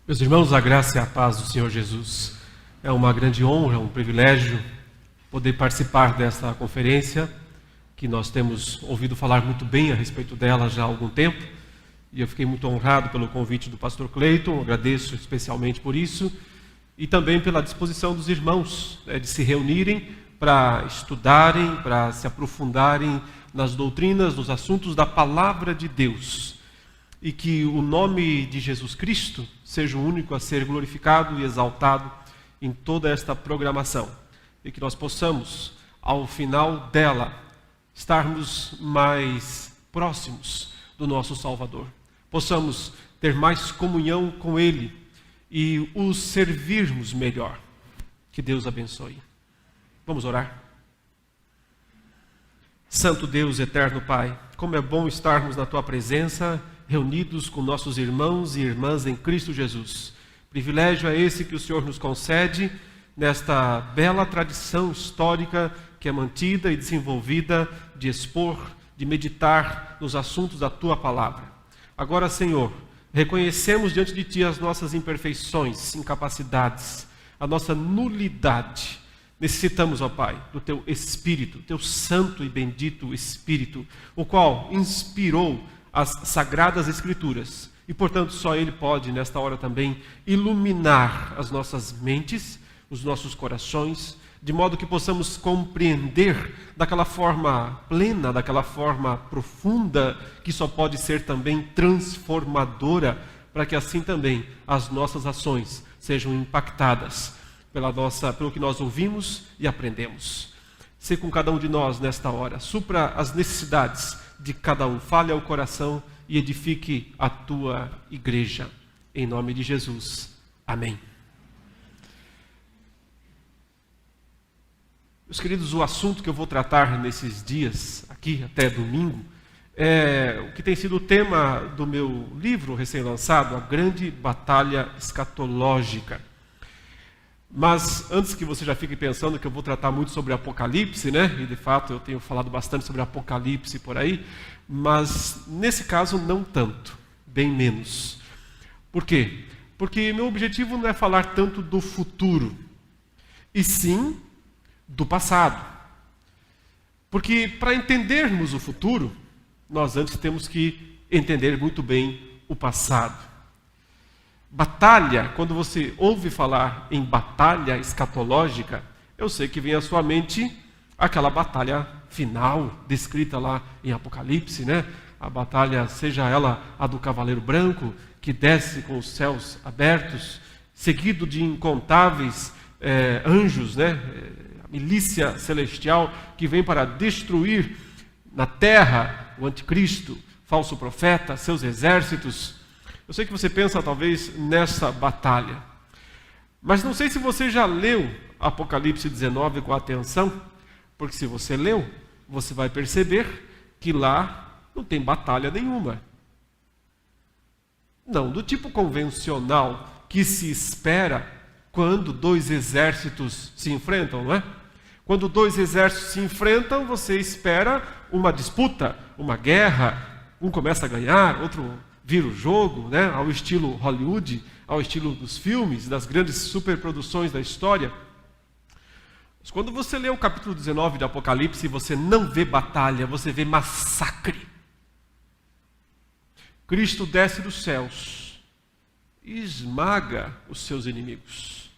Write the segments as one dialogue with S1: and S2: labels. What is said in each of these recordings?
S1: Meus irmãos, a graça e a paz do Senhor Jesus. É uma grande honra, um privilégio poder participar desta conferência, que nós temos ouvido falar muito bem a respeito dela já há algum tempo, e eu fiquei muito honrado pelo convite do pastor Cleiton, agradeço especialmente por isso, e também pela disposição dos irmãos de se reunirem para estudarem, para se aprofundarem nas doutrinas, nos assuntos da palavra de Deus. E que o nome de Jesus Cristo seja o único a ser glorificado e exaltado em toda esta programação. E que nós possamos, ao final dela, estarmos mais próximos do nosso Salvador. Possamos ter mais comunhão com Ele e o servirmos melhor. Que Deus abençoe. Vamos orar? Santo Deus, eterno Pai, como é bom estarmos na Tua presença, reunidos com nossos irmãos e irmãs em Cristo Jesus. Privilégio é esse que o Senhor nos concede nesta bela tradição histórica que é mantida e desenvolvida de expor, de meditar nos assuntos da Tua palavra. Agora, Senhor, reconhecemos diante de Ti as nossas imperfeições, incapacidades, a nossa nulidade. Necessitamos, ó Pai, do Teu Espírito, Teu santo e bendito Espírito, o qual inspirou as Sagradas Escrituras. E, portanto, só Ele pode, nesta hora também, iluminar as nossas mentes, os nossos corações, de modo que possamos compreender daquela forma plena, daquela forma profunda, que só pode ser também transformadora, para que assim também as nossas ações sejam impactadas pelo que nós ouvimos e aprendemos. Sê com cada um de nós nesta hora, supra as necessidades de cada um, fale ao coração e edifique a Tua igreja. Em nome de Jesus. Amém. Meus queridos, o assunto que eu vou tratar nesses dias, aqui até domingo, é o que tem sido o tema do meu livro recém-lançado, A Grande Batalha Escatológica. Mas antes que você já fique pensando que eu vou tratar muito sobre Apocalipse, né? E de fato eu tenho falado bastante sobre Apocalipse por aí, mas nesse caso não tanto, bem menos. Por quê? Porque meu objetivo não é falar tanto do futuro, e sim do passado. Porque para entendermos o futuro, nós antes temos que entender muito bem o passado. Batalha, quando você ouve falar em batalha escatológica, eu sei que vem à sua mente aquela batalha final, descrita lá em Apocalipse, né? A batalha, seja ela a do cavaleiro branco, que desce com os céus abertos, seguido de incontáveis anjos, né? A milícia celestial que vem para destruir na terra o anticristo, falso profeta, seus exércitos. Eu sei que você pensa talvez nessa batalha, mas não sei se você já leu Apocalipse 19 com atenção, porque se você leu, você vai perceber que lá não tem batalha nenhuma. Não, do tipo convencional que se espera quando dois exércitos se enfrentam, não é? Quando dois exércitos se enfrentam, você espera uma disputa, uma guerra, um começa a ganhar, outro vira o jogo, né, ao estilo Hollywood, ao estilo dos filmes, das grandes superproduções da história. Mas quando você lê o capítulo 19 de Apocalipse, você não vê batalha, você vê massacre. Cristo desce dos céus e esmaga os seus inimigos.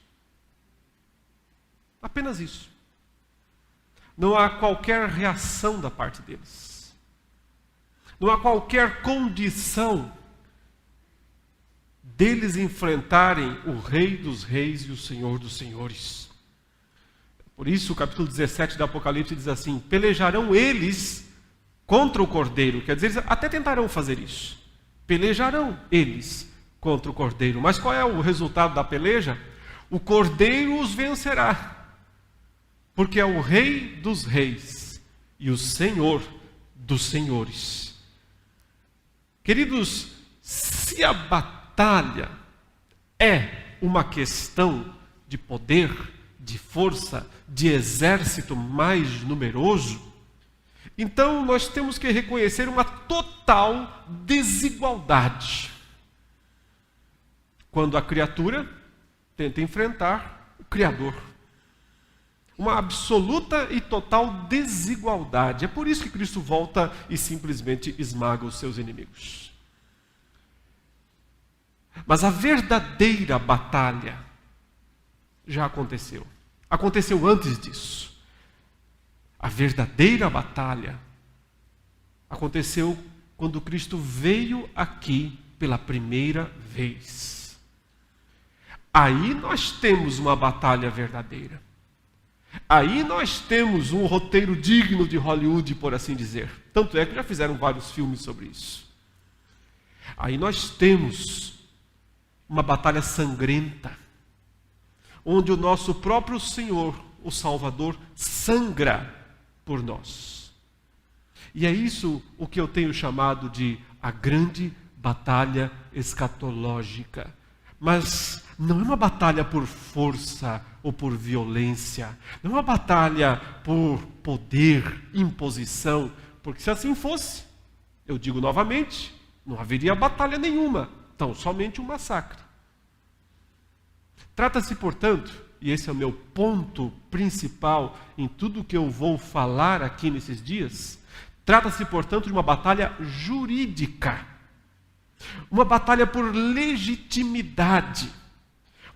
S1: Apenas isso. Não há qualquer reação da parte deles. Não há qualquer condição deles enfrentarem o Rei dos Reis e o Senhor dos Senhores. Por isso, o capítulo 17 do Apocalipse diz assim: pelejarão eles contra o Cordeiro. Quer dizer, eles até tentarão fazer isso. Pelejarão eles contra o Cordeiro. Mas qual é o resultado da peleja? O Cordeiro os vencerá, porque é o Rei dos Reis e o Senhor dos Senhores. Queridos, se a batalha é uma questão de poder, de força, de exército mais numeroso, então nós temos que reconhecer uma total desigualdade. quando a criatura tenta enfrentar o Criador. Uma absoluta e total desigualdade. É por isso que Cristo volta e simplesmente esmaga os seus inimigos. Mas a verdadeira batalha já aconteceu. Aconteceu antes disso. A verdadeira batalha aconteceu quando Cristo veio aqui pela primeira vez. Aí nós temos uma batalha verdadeira. Aí nós temos um roteiro digno de Hollywood, por assim dizer. Tanto é que já fizeram vários filmes sobre isso. Aí nós temos uma batalha sangrenta, onde o nosso próprio Senhor, o Salvador, sangra por nós. E é isso o que eu tenho chamado de a grande batalha escatológica. Mas não é uma batalha por força ou por violência. Não é uma batalha por poder, imposição. Porque se assim fosse, eu digo novamente, não haveria batalha nenhuma. Então, somente um massacre. Trata-se, portanto, e esse é o meu ponto principal em tudo que eu vou falar aqui nesses dias, trata-se, portanto, de uma batalha jurídica. Uma batalha por legitimidade.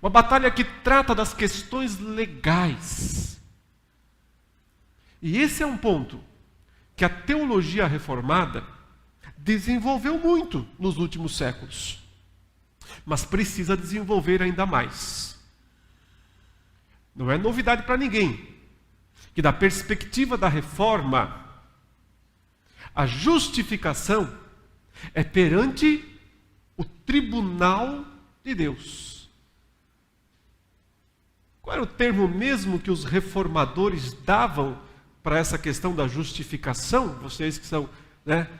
S1: Uma batalha que trata das questões legais. E esse é um ponto que a teologia reformada desenvolveu muito nos últimos séculos. Mas precisa desenvolver ainda mais. Não é novidade para ninguém que, da perspectiva da reforma, a justificação é perante o tribunal de Deus. Qual era o termo mesmo que os reformadores davam para essa questão da justificação? Vocês que são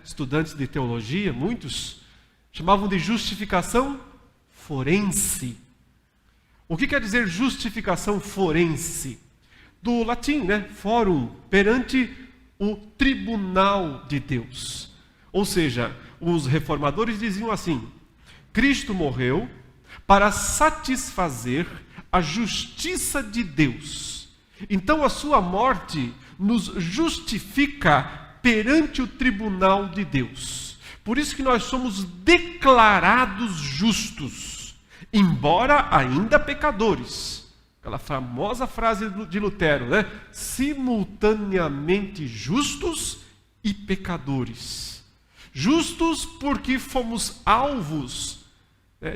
S1: estudantes de teologia, muitos, chamavam de justificação forense. O que quer dizer justificação forense? Do latim, forum, perante o tribunal de Deus. Ou seja, os reformadores diziam assim: Cristo morreu para satisfazer a justiça de Deus. Então a sua morte nos justifica perante o tribunal de Deus. Por isso que nós somos declarados justos, embora ainda pecadores. Aquela famosa frase de Lutero, simultaneamente justos e pecadores. Justos porque fomos alvos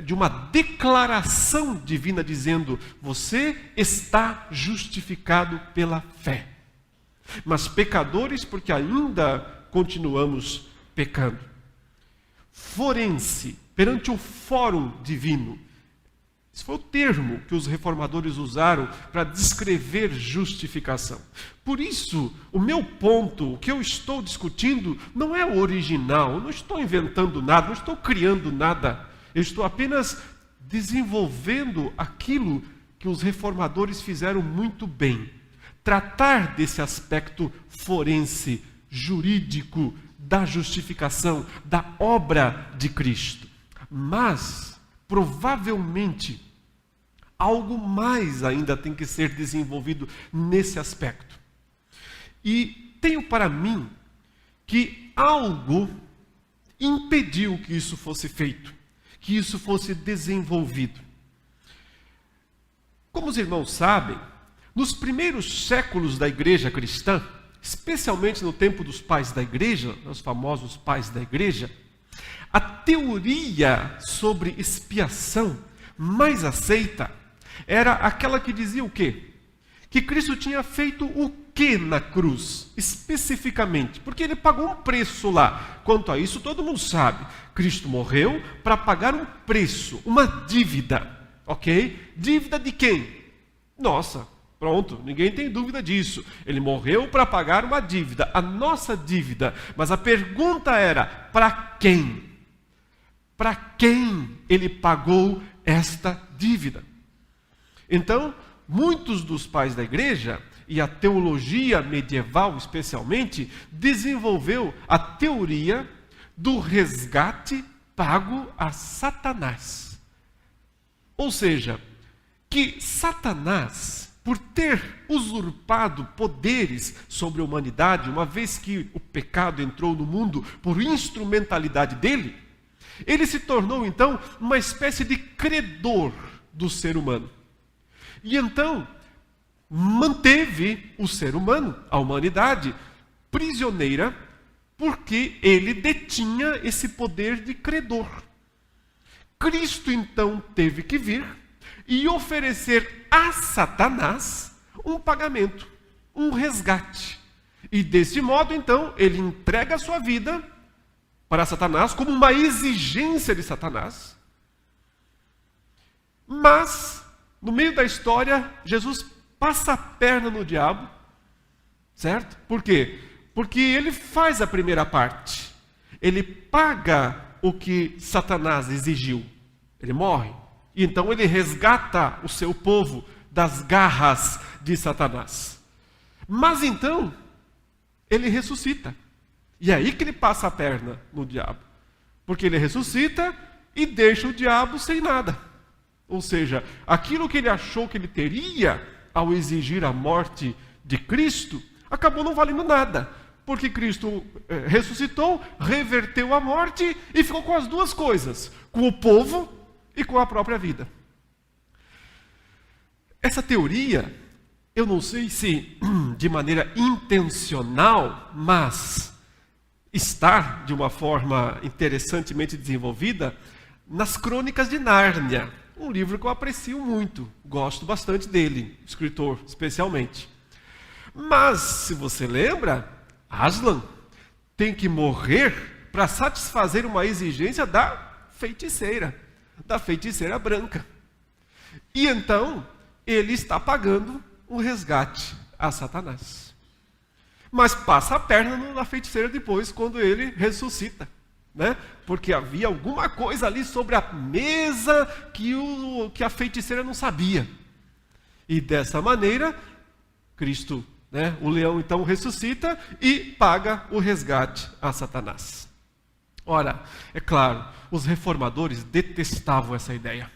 S1: de uma declaração divina dizendo: você está justificado pela fé. Mas pecadores porque ainda continuamos pecando. Forense, perante o fórum divino. Esse foi o termo que os reformadores usaram para descrever justificação. Por isso, o meu ponto, o que eu estou discutindo, não é o original. Eu não estou inventando nada, não estou criando nada. Eu estou apenas desenvolvendo aquilo que os reformadores fizeram muito bem. Tratar desse aspecto forense, jurídico, da justificação, da obra de Cristo. Mas, provavelmente, algo mais ainda tem que ser desenvolvido nesse aspecto. E tenho para mim que algo impediu que isso fosse feito, que isso fosse desenvolvido. Como os irmãos sabem, nos primeiros séculos da igreja cristã, especialmente no tempo dos pais da igreja, os famosos pais da igreja, a teoria sobre expiação mais aceita era aquela que dizia o quê? Que Cristo tinha feito o quê na cruz, especificamente? Porque ele pagou um preço lá. Quanto a isso, todo mundo sabe. Cristo morreu para pagar um preço, uma dívida, ok? Dívida de quem? Nossa, pronto, ninguém tem dúvida disso. Ele morreu para pagar uma dívida, a nossa dívida. Mas a pergunta era, para quem? Para quem ele pagou esta dívida? Então, muitos dos pais da igreja, e a teologia medieval especialmente, desenvolveu a teoria do resgate pago a Satanás. Ou seja, que Satanás, por ter usurpado poderes sobre a humanidade, uma vez que o pecado entrou no mundo por instrumentalidade dele, ele se tornou então uma espécie de credor do ser humano. E então manteve o ser humano, a humanidade, prisioneira, porque ele detinha esse poder de credor. Cristo então teve que vir e oferecer a Satanás um pagamento, um resgate. E desse modo então ele entrega a sua vida para Satanás como uma exigência de Satanás. Mas no meio da história, Jesus passa a perna no diabo, certo? Por quê? Porque ele faz a primeira parte. Ele paga o que Satanás exigiu. Ele morre. E então ele resgata o seu povo das garras de Satanás. Mas então, ele ressuscita. E é aí que ele passa a perna no diabo. Porque ele ressuscita e deixa o diabo sem nada. Ou seja, aquilo que ele achou que ele teria ao exigir a morte de Cristo, acabou não valendo nada. Porque Cristo ressuscitou, reverteu a morte e ficou com as duas coisas, com o povo e com a própria vida. Essa teoria, eu não sei se de maneira intencional, mas está de uma forma interessantemente desenvolvida nas Crônicas de Nárnia, um livro que eu aprecio muito, gosto bastante dele, escritor especialmente. Mas, se você lembra, Aslan tem que morrer para satisfazer uma exigência da feiticeira branca. E então, ele está pagando um resgate a Satanás. Mas passa a perna na feiticeira depois, quando ele ressuscita. Né? Porque havia alguma coisa ali sobre a mesa que a feiticeira não sabia. E dessa maneira, Cristo, o leão então ressuscita e paga o resgate a Satanás. Ora, é claro, os reformadores detestavam essa ideia.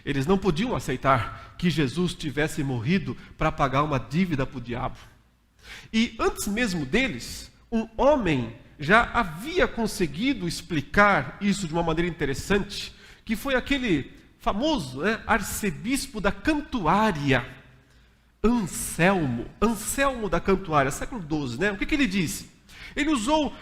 S1: Eles não podiam aceitar que Jesus tivesse morrido para pagar uma dívida para o diabo. E antes mesmo deles, um homem já havia conseguido explicar isso de uma maneira interessante, que foi aquele famoso arcebispo da Cantuária, Anselmo da Cantuária, século XII. O que ele disse? Ele usou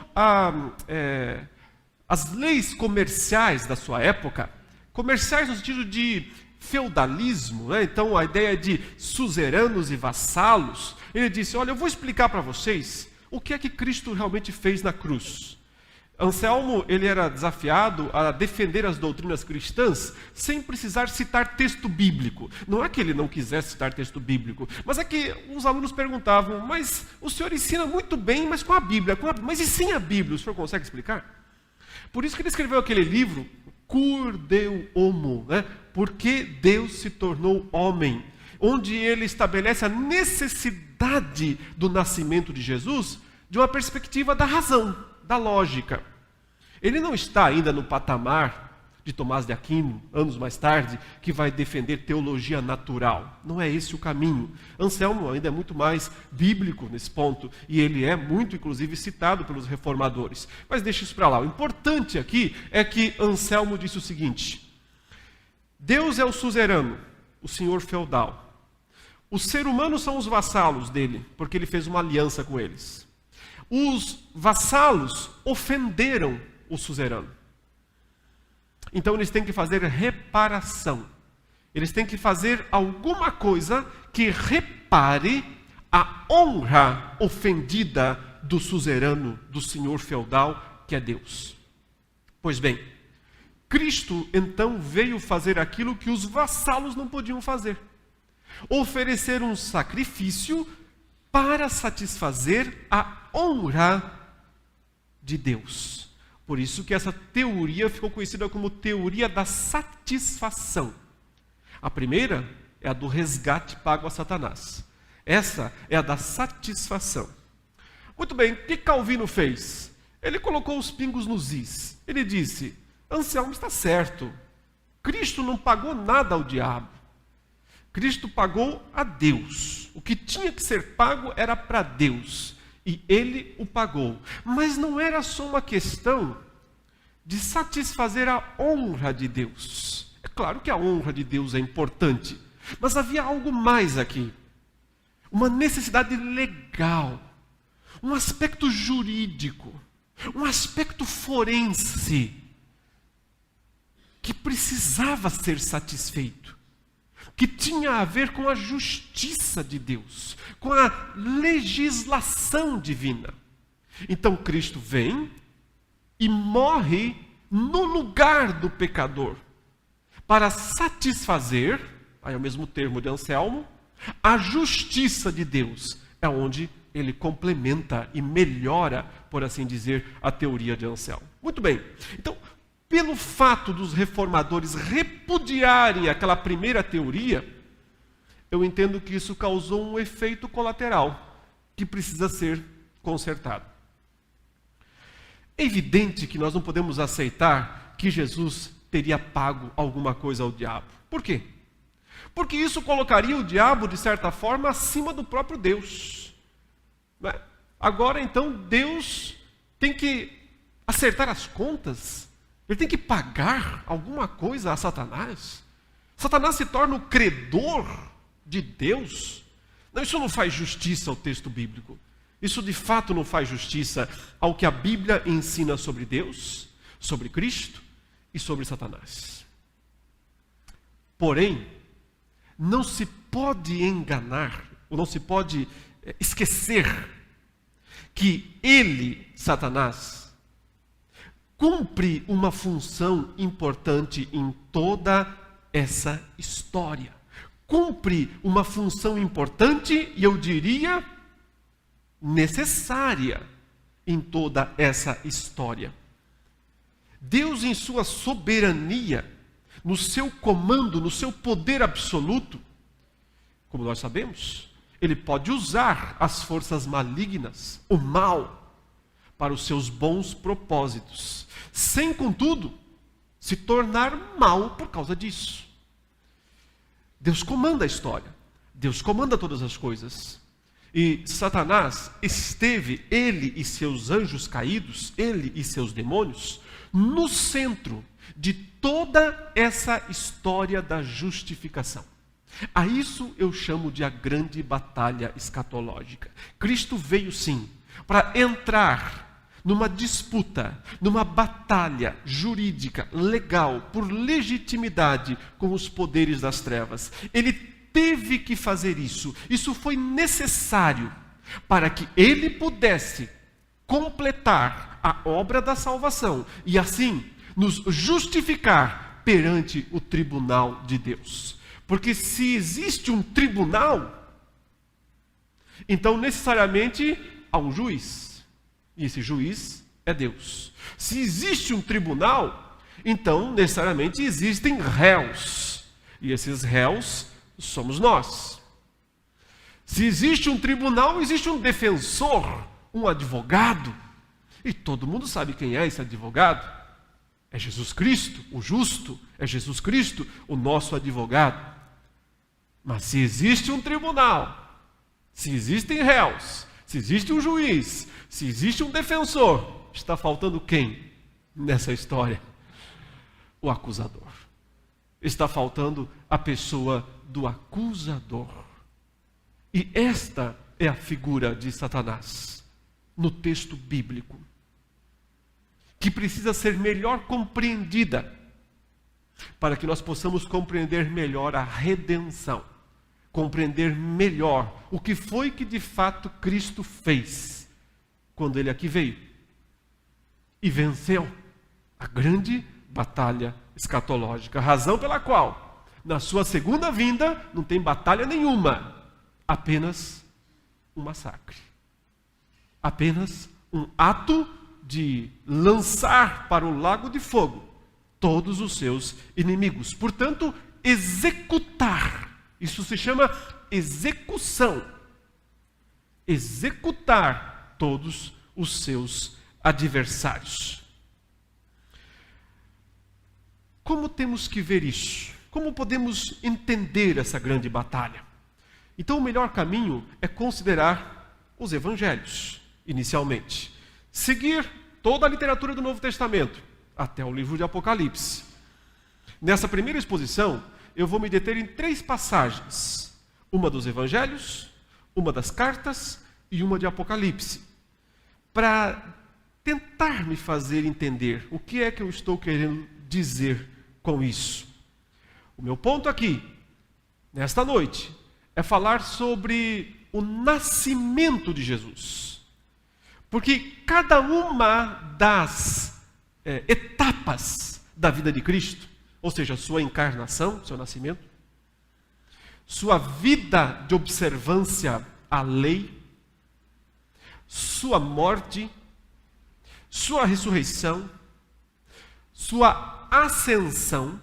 S1: as leis comerciais da sua época, comerciais no sentido de feudalismo, então a ideia de suzeranos e vassalos. Ele disse, olha, eu vou explicar para vocês o que é que Cristo realmente fez na cruz. Anselmo, ele era desafiado a defender as doutrinas cristãs sem precisar citar texto bíblico. Não é que ele não quisesse citar texto bíblico, mas é que os alunos perguntavam, mas o senhor ensina muito bem, mas com a Bíblia, mas e sem a Bíblia, o senhor consegue explicar? Por isso que ele escreveu aquele livro, Cur Deo Homo, porque Deus se tornou homem, onde ele estabelece a necessidade do nascimento de Jesus de uma perspectiva da razão, da lógica. Ele não está ainda no patamar de Tomás de Aquino, anos mais tarde, que vai defender teologia natural. Não é esse o caminho. Anselmo ainda é muito mais bíblico nesse ponto, e ele é muito, inclusive, citado pelos reformadores. Mas deixa isso para lá. O importante aqui é que Anselmo disse o seguinte: Deus é o suzerano, o senhor feudal. Os seres humanos são os vassalos dele, porque ele fez uma aliança com eles. Os vassalos ofenderam o suzerano. Então eles têm que fazer reparação. Eles têm que fazer alguma coisa que repare a honra ofendida do suzerano, do senhor feudal, que é Deus. Pois bem, Cristo então veio fazer aquilo que os vassalos não podiam fazer: oferecer um sacrifício para satisfazer a honra de Deus. Por isso que essa teoria ficou conhecida como teoria da satisfação. A primeira é a do resgate pago a Satanás. Essa é a da satisfação. Muito bem, o que Calvino fez? Ele colocou os pingos nos is. Ele disse, Anselmo está certo. Cristo não pagou nada ao diabo. Cristo pagou a Deus. O que tinha que ser pago era para Deus. E Ele o pagou. Mas não era só uma questão de satisfazer a honra de Deus. É claro que a honra de Deus é importante. Mas havia algo mais aqui. Uma necessidade legal. Um aspecto jurídico. Um aspecto forense. Que precisava ser satisfeito. Que tinha a ver com a justiça de Deus, com a legislação divina. Então Cristo vem e morre no lugar do pecador, para satisfazer, aí é o mesmo termo de Anselmo, a justiça de Deus. É onde ele complementa e melhora, por assim dizer, a teoria de Anselmo. Muito bem, então, pelo fato dos reformadores repudiarem aquela primeira teoria, eu entendo que isso causou um efeito colateral que precisa ser consertado. É evidente que nós não podemos aceitar que Jesus teria pago alguma coisa ao diabo. Por quê? Porque isso colocaria o diabo, de certa forma, acima do próprio Deus. Não é? Agora, então, Deus tem que acertar as contas. Ele tem que pagar alguma coisa a Satanás. Satanás se torna o credor de Deus. Não, isso não faz justiça ao texto bíblico. Isso de fato não faz justiça ao que a Bíblia ensina sobre Deus, sobre Cristo e sobre Satanás. Porém, não se pode enganar, ou não se pode esquecer que ele, Satanás, cumpre uma função importante em toda essa história. Cumpre uma função importante e eu diria necessária em toda essa história. Deus, em sua soberania, no seu comando, no seu poder absoluto, como nós sabemos, ele pode usar as forças malignas, o mal, para os seus bons propósitos, sem, contudo, se tornar mal por causa disso. Deus comanda a história, Deus comanda todas as coisas. E Satanás esteve, ele e seus anjos caídos, ele e seus demônios, no centro de toda essa história da justificação. A isso eu chamo de a grande batalha escatológica. Cristo veio sim para entrar numa disputa, numa batalha jurídica, legal, por legitimidade com os poderes das trevas. Ele teve que fazer isso. Isso foi necessário para que ele pudesse completar a obra da salvação e assim nos justificar perante o tribunal de Deus. Porque se existe um tribunal, então necessariamente há um juiz. E esse juiz é Deus. Se existe um tribunal, então necessariamente existem réus. E esses réus somos nós. Se existe um tribunal, existe um defensor, um advogado. E todo mundo sabe quem é esse advogado. É Jesus Cristo, o justo. É Jesus Cristo, o nosso advogado. Mas se existe um tribunal, se existem réus, se existe um juiz, se existe um defensor, está faltando quem nessa história? O acusador. Está faltando a pessoa do acusador. E esta é a figura de Satanás no texto bíblico, que precisa ser melhor compreendida para que nós possamos compreender melhor a redenção, compreender melhor o que foi que de fato Cristo fez quando ele aqui veio e venceu a grande batalha escatológica, razão pela qual na sua segunda vinda não tem batalha nenhuma, apenas um massacre, apenas um ato de lançar para o lago de fogo todos os seus inimigos. Portanto, executar. Isso se chama execução. Executar todos os seus adversários. como temos que ver isso? Como podemos entender essa grande batalha? Então, o melhor caminho é considerar os evangelhos, inicialmente. Seguir toda a literatura do Novo Testamento, até o livro de Apocalipse. Nessa primeira exposição, eu vou me deter em 3 passagens. Uma dos evangelhos, uma das cartas e uma de Apocalipse. Para tentar me fazer entender o que é que eu estou querendo dizer com isso. O meu ponto aqui, nesta noite, é falar sobre o nascimento de Jesus. Porque cada uma das etapas da vida de Cristo, ou seja, sua encarnação, seu nascimento, sua vida de observância à lei, sua morte, sua ressurreição, sua ascensão,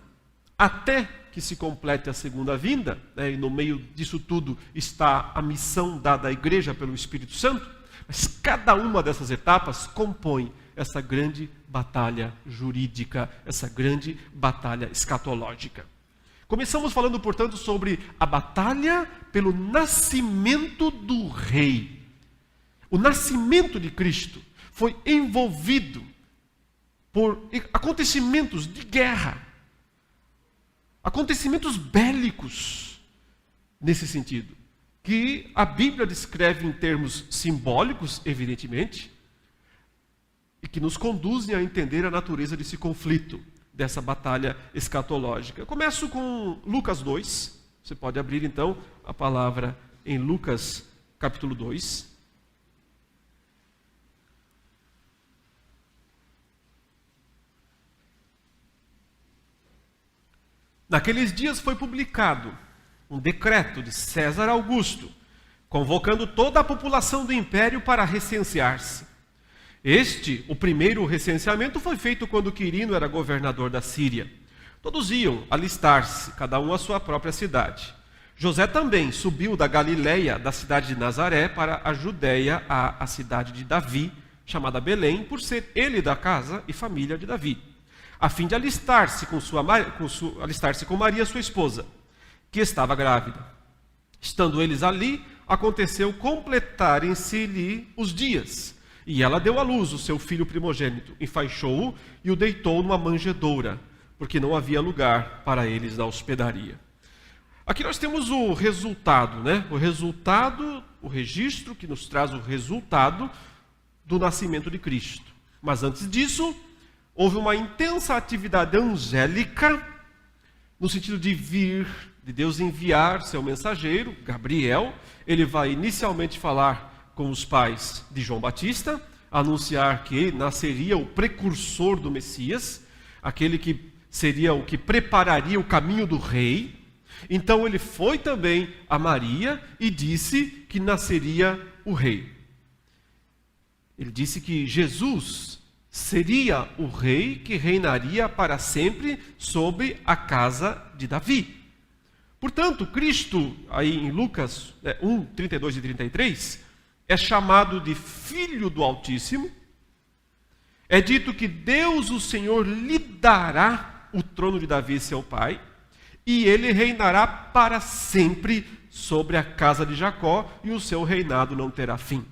S1: até que se complete a segunda vinda, né? E no meio disso tudo está a missão dada à igreja pelo Espírito Santo, mas cada uma dessas etapas compõe essa grande batalha jurídica, essa grande batalha escatológica. Começamos falando, portanto, sobre a batalha pelo nascimento do rei. O nascimento de Cristo foi envolvido por acontecimentos de guerra, acontecimentos bélicos, nesse sentido, que a Bíblia descreve em termos simbólicos, evidentemente, e que nos conduzem a entender a natureza desse conflito, dessa batalha escatológica. Eu começo com Lucas 2, você pode abrir então a palavra em Lucas capítulo 2. Naqueles dias foi publicado um decreto de César Augusto, convocando toda a população do império para recensear-se. O primeiro recenseamento foi feito quando Quirino era governador da Síria. Todos iam alistar-se, cada um à sua própria cidade. José também subiu da Galileia, da cidade de Nazaré, para a Judéia, a cidade de Davi, chamada Belém, por ser ele da casa e família de Davi, a fim de alistar-se com Maria, sua esposa, que estava grávida. Estando eles ali, aconteceu completarem-se-lhe os dias, e ela deu à luz o seu filho primogênito, enfaixou-o e o deitou numa manjedoura, porque não havia lugar para eles na hospedaria. Aqui nós temos o resultado, né? O registro que nos traz o resultado do nascimento de Cristo. Mas antes disso, houve uma intensa atividade angélica, no sentido de Deus enviar seu mensageiro, Gabriel. Ele vai inicialmente falar com os pais de João Batista, anunciar que nasceria o precursor do Messias, aquele que seria o que prepararia o caminho do rei. Então ele foi também a Maria e disse que nasceria o rei. Ele disse que Jesus seria o rei que reinaria para sempre sobre a casa de Davi. Portanto, Cristo, aí em Lucas 1, 32 e 33, é chamado de Filho do Altíssimo. É dito que Deus, o Senhor, lhe dará o trono de Davi, seu pai, e ele reinará para sempre sobre a casa de Jacó, e o seu reinado não terá fim.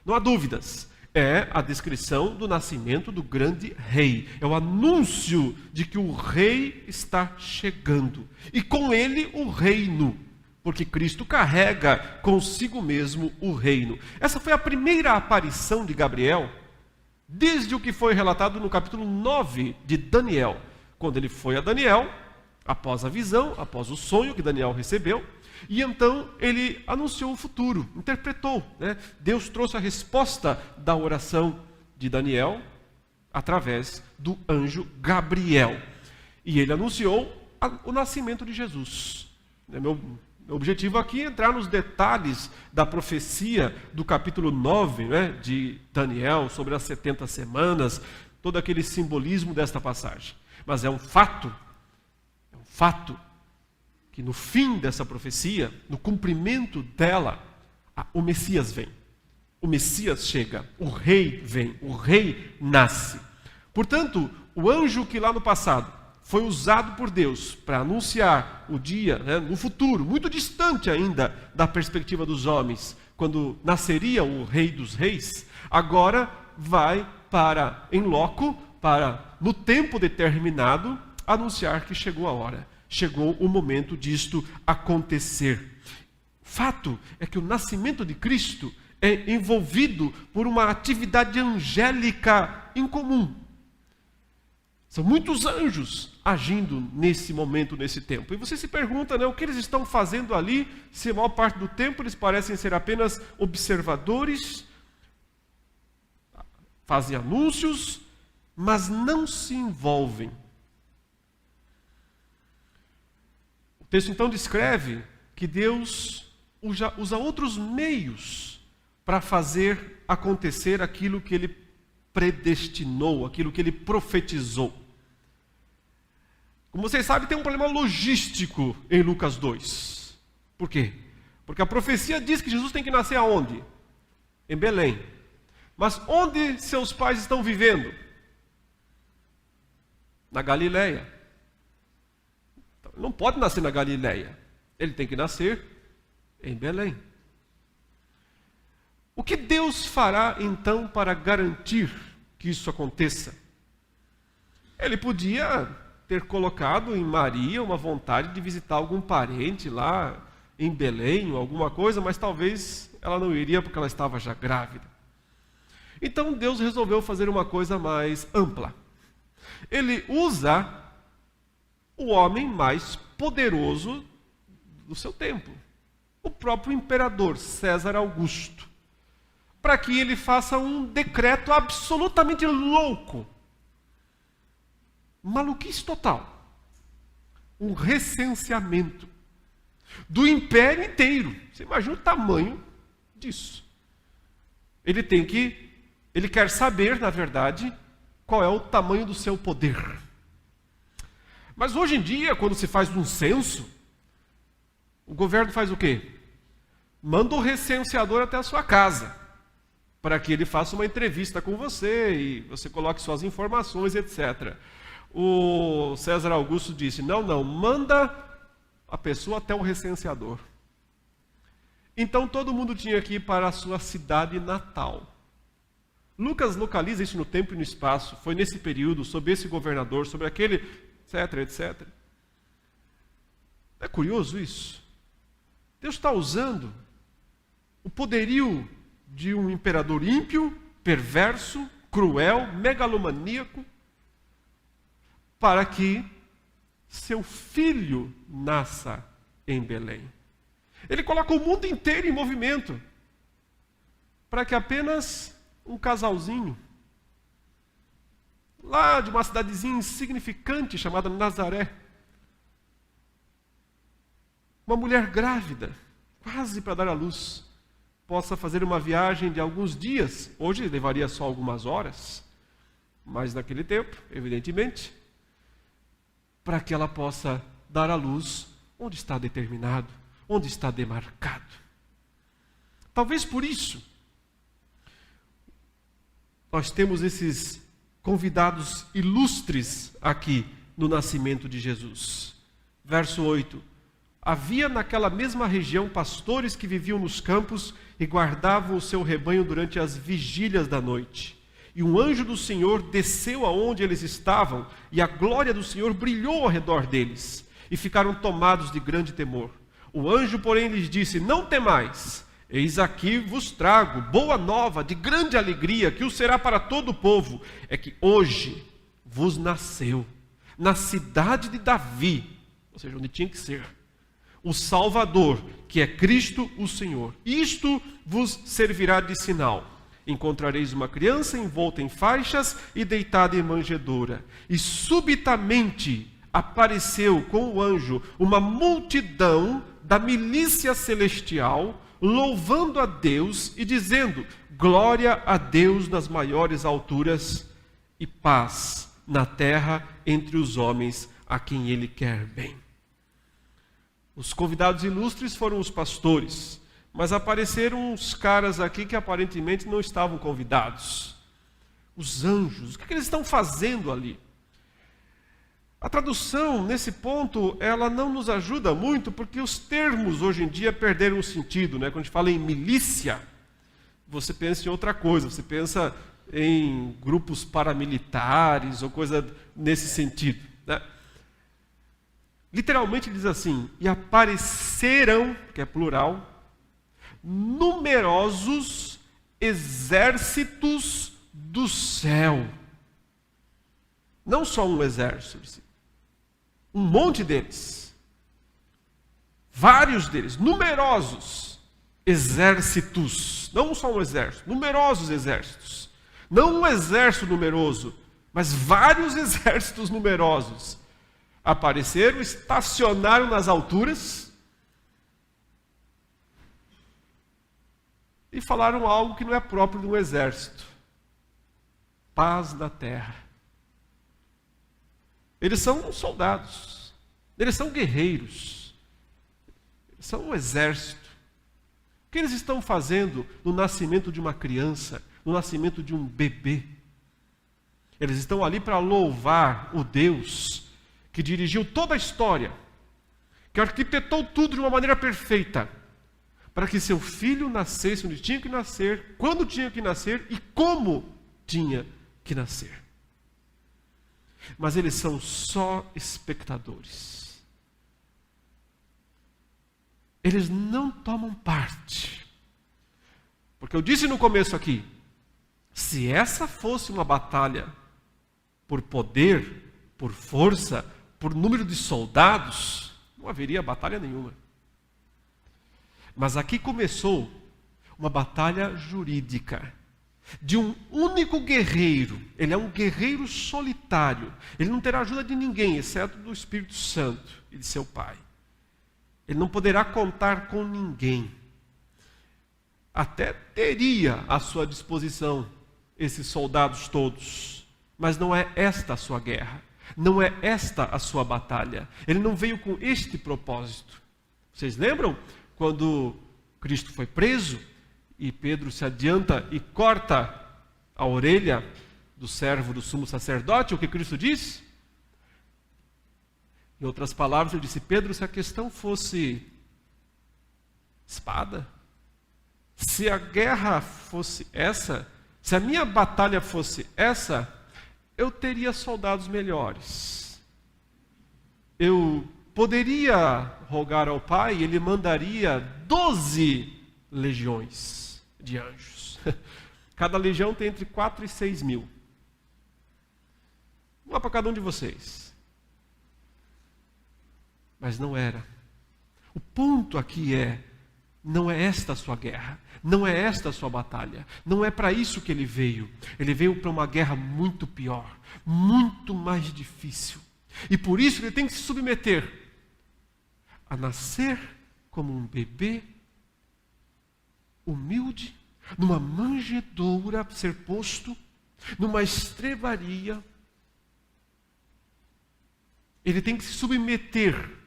S1: Não há dúvidas. É a descrição do nascimento do grande rei. É o anúncio de que o rei está chegando. E com ele o reino. Porque Cristo carrega consigo mesmo o reino. Essa foi a primeira aparição de Gabriel, desde o que foi relatado no capítulo 9 de Daniel. Quando ele foi a Daniel, após a visão, após o sonho que Daniel recebeu, e então ele anunciou o futuro, interpretou, né? Deus trouxe a resposta da oração de Daniel através do anjo Gabriel. E ele anunciou o nascimento de Jesus. Meu objetivo aqui é entrar nos detalhes da profecia do capítulo 9, né, de Daniel, sobre as 70 semanas, todo aquele simbolismo desta passagem. Mas é um fato que no fim dessa profecia, no cumprimento dela, o Messias vem. O Messias chega, o rei vem, o rei nasce. Portanto, o anjo que lá no passado foi usado por Deus para anunciar o dia, no futuro, muito distante ainda da perspectiva dos homens, quando nasceria o Rei dos Reis, agora vai para, em loco, para, no tempo determinado, anunciar que chegou a hora, chegou o momento disto acontecer. Fato é que o nascimento de Cristo é envolvido por uma atividade angélica incomum. São muitos anjos agindo nesse momento, nesse tempo. E você se pergunta, o que eles estão fazendo ali, se a maior parte do tempo eles parecem ser apenas observadores, fazem anúncios, mas não se envolvem. O texto então descreve que Deus usa outros meios para fazer acontecer aquilo que Ele predestinou, aquilo que Ele profetizou. Como vocês sabem, tem um problema logístico em Lucas 2. Por quê? Porque a profecia diz que Jesus tem que nascer aonde? Em Belém. Mas onde seus pais estão vivendo? Na Galileia. Então, ele não pode nascer na Galileia. Ele tem que nascer em Belém. O que Deus fará então para garantir que isso aconteça? Ele podia ter colocado em Maria uma vontade de visitar algum parente lá em Belém ou alguma coisa, mas talvez ela não iria porque ela estava já grávida. Então Deus resolveu fazer uma coisa mais ampla. Ele usa o homem mais poderoso do seu tempo, o próprio imperador César Augusto, para que ele faça um decreto absolutamente louco, maluquice total, um recenseamento do império inteiro. Você imagina o tamanho disso. Ele quer saber, na verdade, qual é o tamanho do seu poder. Mas hoje em dia, quando se faz um censo, o governo faz o quê? Manda o recenseador até a sua casa, para que ele faça uma entrevista com você e você coloque suas informações, etc. O César Augusto disse, não, manda a pessoa até o recenseador. Então todo mundo tinha que ir para a sua cidade natal. Lucas localiza isso no tempo e no espaço. Foi nesse período, sob esse governador, sobre aquele, etc, etc. É curioso isso? Deus está usando o poderio de um imperador ímpio, perverso, cruel, megalomaníaco, para que seu filho nasça em Belém. Ele coloca o mundo inteiro em movimento, para que apenas um casalzinho, lá de uma cidadezinha insignificante chamada Nazaré, uma mulher grávida, quase para dar à luz, possa fazer uma viagem de alguns dias. Hoje levaria só algumas horas, mas naquele tempo, evidentemente, para que ela possa dar à luz onde está determinado, onde está demarcado. Talvez por isso, nós temos esses convidados ilustres aqui no nascimento de Jesus. Verso 8. Havia naquela mesma região pastores que viviam nos campos e guardavam o seu rebanho durante as vigílias da noite. E um anjo do Senhor desceu aonde eles estavam, e a glória do Senhor brilhou ao redor deles, e ficaram tomados de grande temor. O anjo, porém, lhes disse, não temais, eis aqui vos trago boa nova de grande alegria, que o será para todo o povo, é que hoje vos nasceu, na cidade de Davi, ou seja, onde tinha que ser, o Salvador, que é Cristo o Senhor. Isto vos servirá de sinal. Encontrareis uma criança envolta em faixas e deitada em manjedoura. E subitamente apareceu com o anjo uma multidão da milícia celestial, louvando a Deus e dizendo, glória a Deus nas maiores alturas e paz na terra entre os homens a quem Ele quer bem. Os convidados ilustres foram os pastores, mas apareceram uns caras aqui que aparentemente não estavam convidados. Os anjos, o que eles estão fazendo ali? A tradução, nesse ponto, ela não nos ajuda muito, porque os termos hoje em dia perderam o sentido, né? Quando a gente fala em milícia, você pensa em outra coisa, você pensa em grupos paramilitares ou coisa nesse sentido, né? Literalmente diz assim: e apareceram, que é plural, numerosos exércitos do céu. Não só um exército, um monte deles, vários deles, numerosos exércitos, não só um exército, numerosos exércitos, não um exército numeroso, mas vários exércitos numerosos, apareceram, estacionaram nas alturas e falaram algo que não é próprio de um exército: paz na terra. Eles são soldados, eles são guerreiros, eles são um exército. O que eles estão fazendo no nascimento de uma criança, no nascimento de um bebê? Eles estão ali para louvar o Deus que dirigiu toda a história, que arquitetou tudo de uma maneira perfeita, para que seu filho nascesse onde tinha que nascer, quando tinha que nascer e como tinha que nascer. Mas eles são só espectadores. Eles não tomam parte. Porque eu disse no começo aqui, se essa fosse uma batalha por poder, por força, por número de soldados, não haveria batalha nenhuma. Mas aqui começou uma batalha jurídica, de um único guerreiro. Ele é um guerreiro solitário. Ele não terá ajuda de ninguém, exceto do Espírito Santo e de seu Pai. Ele não poderá contar com ninguém. Até teria à sua disposição esses soldados todos, mas não é esta a sua guerra. Não é esta a sua batalha. Ele não veio com este propósito. Vocês lembram quando Cristo foi preso e Pedro se adianta e corta a orelha do servo do sumo sacerdote? O que Cristo disse? Em outras palavras, ele disse: Pedro, se a questão fosse espada, se a guerra fosse essa, se a minha batalha fosse essa, eu teria soldados melhores. Eu poderia rogar ao Pai e Ele mandaria 12 legiões de anjos. Cada legião tem entre 4 e 6 mil. Uma para cada um de vocês. Mas não era. O ponto aqui é: não é esta a sua guerra, não é esta a sua batalha, não é para isso que ele veio. Ele veio para uma guerra muito pior, muito mais difícil. E por isso ele tem que se submeter a nascer como um bebê humilde, numa manjedoura, ser posto numa estrebaria. Ele tem que se submeter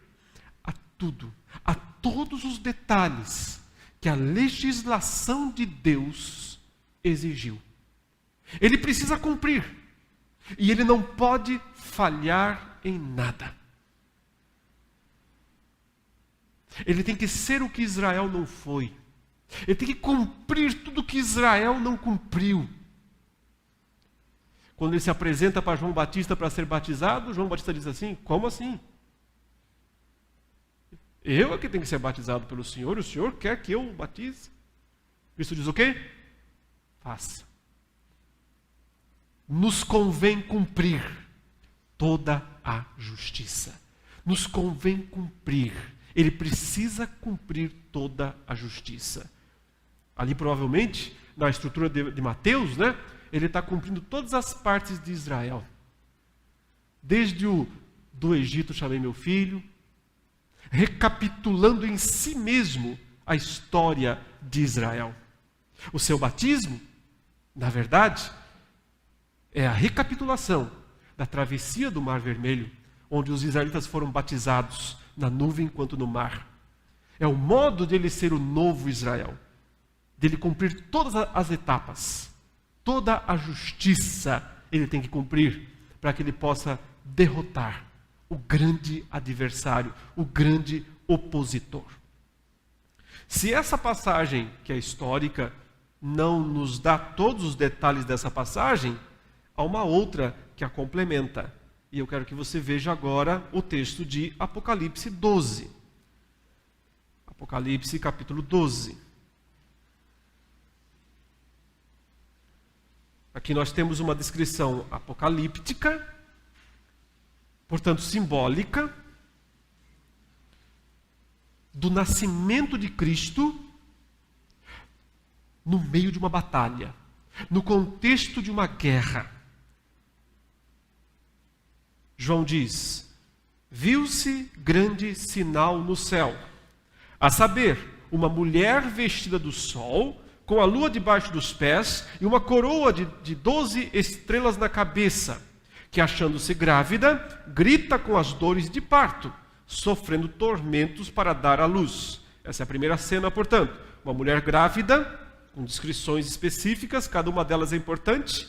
S1: a tudo, a todos os detalhes que a legislação de Deus exigiu. Ele precisa cumprir. E ele não pode falhar em nada. Ele tem que ser o que Israel não foi. Ele tem que cumprir tudo o que Israel não cumpriu. Quando ele se apresenta para João Batista para ser batizado, João Batista diz assim: como assim? Eu é que tenho que ser batizado pelo Senhor, e o Senhor quer que eu o batize? Cristo diz o quê? Faça. Nos convém cumprir toda a justiça. Nos convém cumprir. Ele precisa cumprir toda a justiça. Ali provavelmente, na estrutura de Mateus, né, ele está cumprindo todas as partes de Israel. Desde o do Egito chamei meu filho, recapitulando em si mesmo a história de Israel. O seu batismo, na verdade, é a recapitulação da travessia do Mar Vermelho, onde os israelitas foram batizados na nuvem quanto no mar. É o modo de ele ser o novo Israel, dele cumprir todas as etapas, toda a justiça ele tem que cumprir para que ele possa derrotar o grande adversário, o grande opositor. Se essa passagem, que é histórica, não nos dá todos os detalhes dessa passagem, há uma outra que a complementa. E eu quero que você veja agora o texto de Apocalipse 12. Apocalipse capítulo 12. Aqui nós temos uma descrição apocalíptica, portanto simbólica, do nascimento de Cristo no meio de uma batalha, no contexto de uma guerra. João diz: viu-se grande sinal no céu, a saber, uma mulher vestida do sol, com a lua debaixo dos pés e uma coroa de 12 estrelas na cabeça, que, achando-se grávida, grita com as dores de parto, sofrendo tormentos para dar à luz. Essa é a primeira cena, portanto. Uma mulher grávida, com descrições específicas, cada uma delas é importante,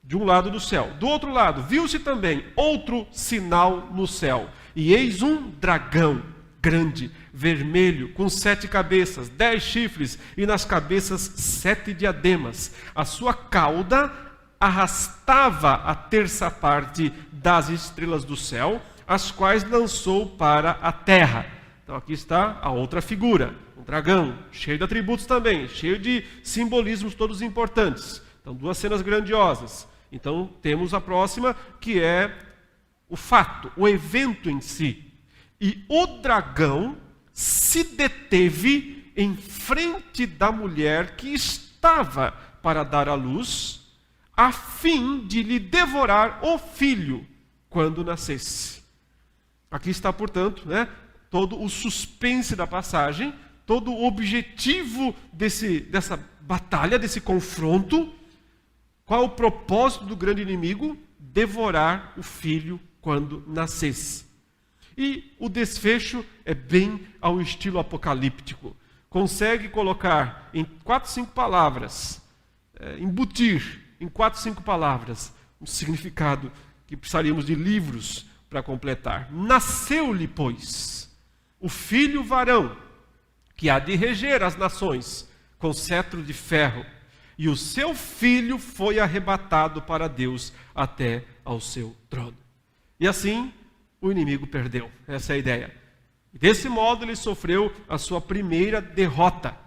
S1: de um lado do céu. Do outro lado, viu-se também outro sinal no céu. E eis um dragão grande, vermelho, com 7 cabeças, 10 chifres, e nas cabeças 7 diademas. A sua cauda arrastava a terça parte das estrelas do céu, as quais lançou para a terra. Então aqui está a outra figura, um dragão, cheio de atributos também, cheio de simbolismos todos importantes. Então 2 cenas grandiosas. Então temos a próxima, que é o fato, o evento em si. E o dragão se deteve em frente da mulher que estava para dar à luz, a fim de lhe devorar o filho quando nascesse. Aqui está, portanto, todo o suspense da passagem, todo o objetivo dessa batalha, desse confronto. Qual o propósito do grande inimigo? Devorar o filho quando nascesse. E o desfecho é bem ao estilo apocalíptico. Consegue colocar em 4, 5 palavras, embutir em 4, 5 palavras, um significado que precisaríamos de livros para completar. Nasceu-lhe, pois, o filho varão, que há de reger as nações com cetro de ferro, e o seu filho foi arrebatado para Deus até ao seu trono. E assim, o inimigo perdeu. Essa é a ideia. Desse modo, ele sofreu a sua primeira derrota.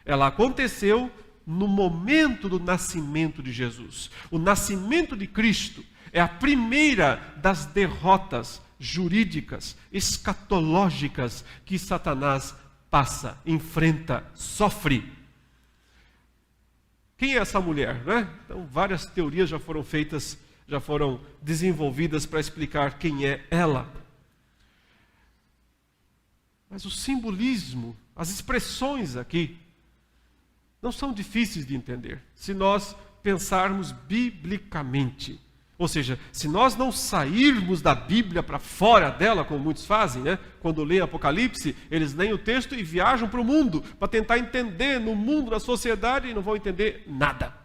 S1: Ela aconteceu no momento do nascimento de Jesus. O nascimento de Cristo é a primeira das derrotas jurídicas, escatológicas que Satanás passa, enfrenta, sofre. Quem é essa mulher, Então, várias teorias já foram feitas, já foram desenvolvidas para explicar quem é ela. Mas o simbolismo, as expressões aqui, não são difíceis de entender, se nós pensarmos biblicamente. Ou seja, se nós não sairmos da Bíblia para fora dela, como muitos fazem, Quando leem Apocalipse, eles leem o texto e viajam para o mundo, para tentar entender no mundo, na sociedade, e não vão entender nada.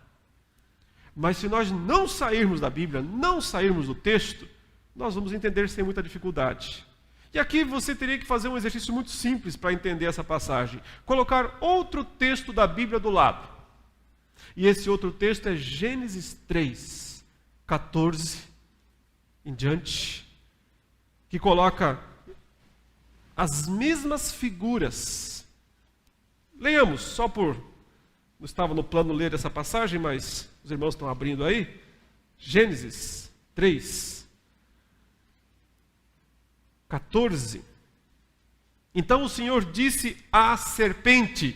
S1: Mas se nós não sairmos da Bíblia, não sairmos do texto, nós vamos entender sem muita dificuldade. E aqui você teria que fazer um exercício muito simples para entender essa passagem. Colocar outro texto da Bíblia do lado. E esse outro texto é Gênesis 3, 14 em diante, que coloca as mesmas figuras. Leiamos, só por... Não estava no plano ler essa passagem, mas os irmãos estão abrindo aí. Gênesis 3, 14. Então o Senhor disse à serpente: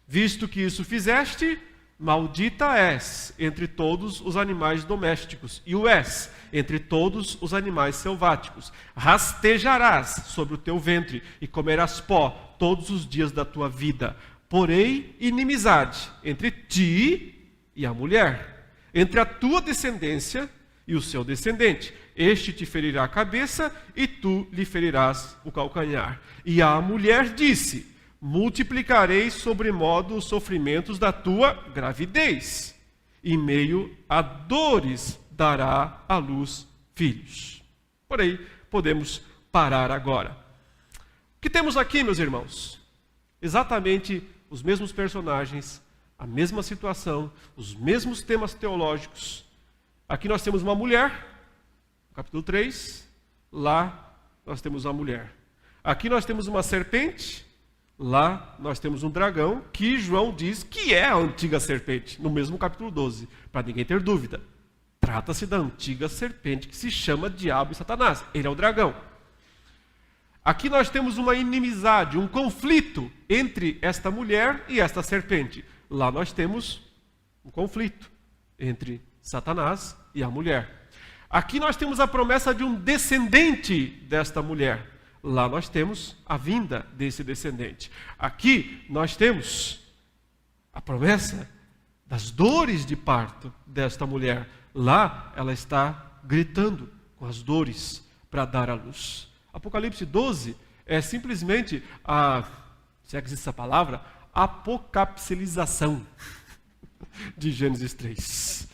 S1: visto que isso fizeste, maldita és entre todos os animais domésticos, e o és entre todos os animais selváticos. Rastejarás sobre o teu ventre, e comerás pó todos os dias da tua vida. Porém, inimizade entre ti e a mulher, entre a tua descendência e o seu descendente. Este te ferirá a cabeça, e tu lhe ferirás o calcanhar. E a mulher disse: multiplicarei sobremodo os sofrimentos da tua gravidez, e em meio a dores dará à luz filhos. Porém, podemos parar agora. O que temos aqui, meus irmãos? Exatamente os mesmos personagens, a mesma situação, os mesmos temas teológicos. Aqui nós temos uma mulher, capítulo 3, lá nós temos uma mulher. Aqui nós temos uma serpente, lá nós temos um dragão, que João diz que é a antiga serpente, no mesmo capítulo 12, para ninguém ter dúvida. Trata-se da antiga serpente que se chama Diabo e Satanás. Ele é o dragão. Aqui nós temos uma inimizade, um conflito entre esta mulher e esta serpente. Lá nós temos um conflito entre Satanás e a mulher. Aqui nós temos a promessa de um descendente desta mulher. Lá nós temos a vinda desse descendente. Aqui nós temos a promessa das dores de parto desta mulher. Lá ela está gritando com as dores para dar à luz. Apocalipse 12 é simplesmente se é que existe essa palavra, apocapsilização de Gênesis 3.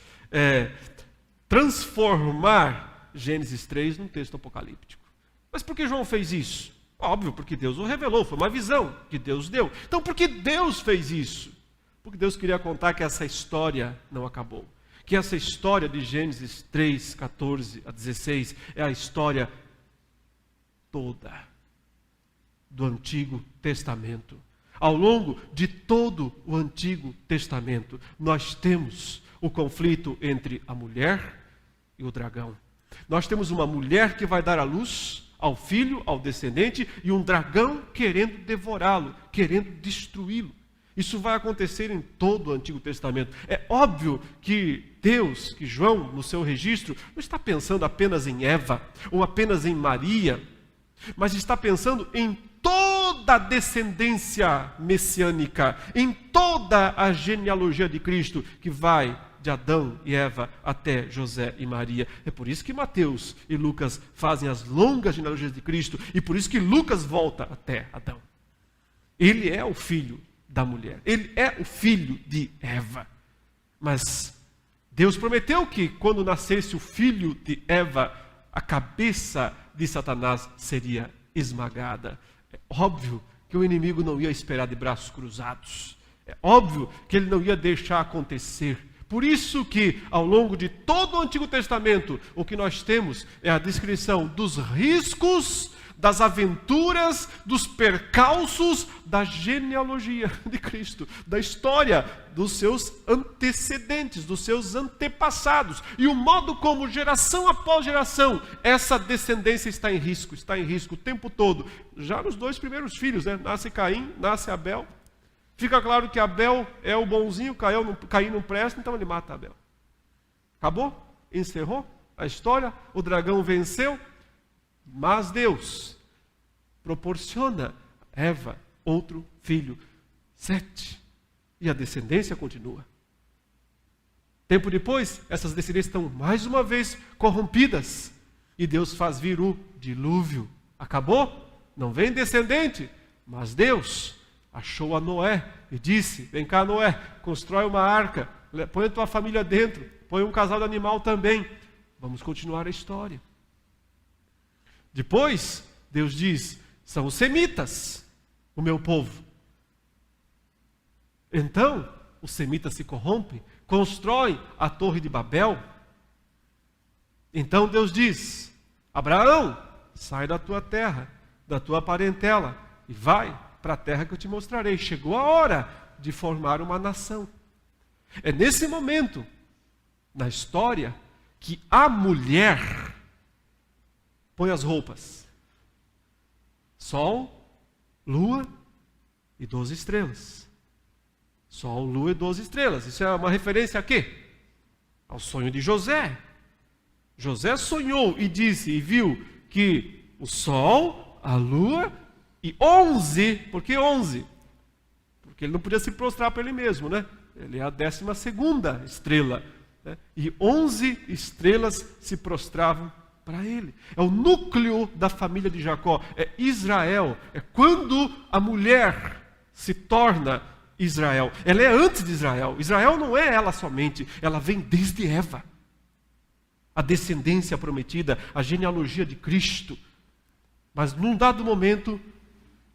S1: Transformar Gênesis 3 num texto apocalíptico. Mas por que João fez isso? Óbvio, porque Deus o revelou, foi uma visão que Deus deu. Então por que Deus fez isso? Porque Deus queria contar que essa história não acabou. Que essa história de Gênesis 3, 14 a 16 é a história toda do Antigo Testamento. Ao longo de todo o Antigo Testamento, nós temos o conflito entre a mulher e o dragão. Nós temos uma mulher que vai dar à luz ao filho, ao descendente, e um dragão querendo devorá-lo, querendo destruí-lo. Isso vai acontecer em todo o Antigo Testamento. É óbvio que Deus, que João, no seu registro, não está pensando apenas em Eva, ou apenas em Maria, mas está pensando em toda a descendência messiânica, em toda a genealogia de Cristo, que vai de Adão e Eva até José e Maria. É por isso que Mateus e Lucas fazem as longas genealogias de Cristo, e por isso que Lucas volta até Adão. Ele é o filho da mulher, ele é o filho de Eva. Mas Deus prometeu que quando nascesse o filho de Eva, a cabeça de Satanás seria esmagada. É óbvio que o inimigo não ia esperar de braços cruzados. É óbvio que ele não ia deixar acontecer. Por isso que, ao longo de todo o Antigo Testamento, o que nós temos é a descrição dos riscos, das aventuras, dos percalços da genealogia de Cristo, da história dos seus antecedentes, dos seus antepassados, e o modo como, geração após geração, essa descendência está em risco o tempo todo. Já nos 2 primeiros filhos, nasce Caim, nasce Abel. Fica claro que Abel é o bonzinho, Caim não presta, então ele mata Abel. Acabou? Encerrou a história, o dragão venceu. Mas Deus proporciona a Eva outro filho, Sete, e a descendência continua. Tempo depois, essas descendências estão mais uma vez corrompidas, e Deus faz vir o dilúvio. Acabou? Não vem descendente, mas Deus achou a Noé e disse: vem cá, Noé, constrói uma arca, põe a tua família dentro, põe um casal de animal também. Vamos continuar a história. Depois, Deus diz: são os semitas, o meu povo. Então, os semitas se corrompem, constroem a torre de Babel. Então Deus diz: Abraão, sai da tua terra, da tua parentela, e vai para a terra que eu te mostrarei. Chegou a hora de formar uma nação. É nesse momento, na história, que a mulher põe as roupas. Sol, lua e 12 estrelas. Sol, lua e 12 estrelas. Isso é uma referência a quê? Ao sonho de José. José sonhou e disse e viu que o sol, a lua e 11, por que 11? Porque ele não podia se prostrar para ele mesmo, né? Ele é a 12ª estrela, né? E 11 estrelas se prostravam para ele. É o núcleo da família de Jacó, é Israel. É quando a mulher se torna Israel. Ela é antes de Israel. Israel não é ela somente, ela vem desde Eva. A descendência prometida, a genealogia de Cristo Mas num dado momento,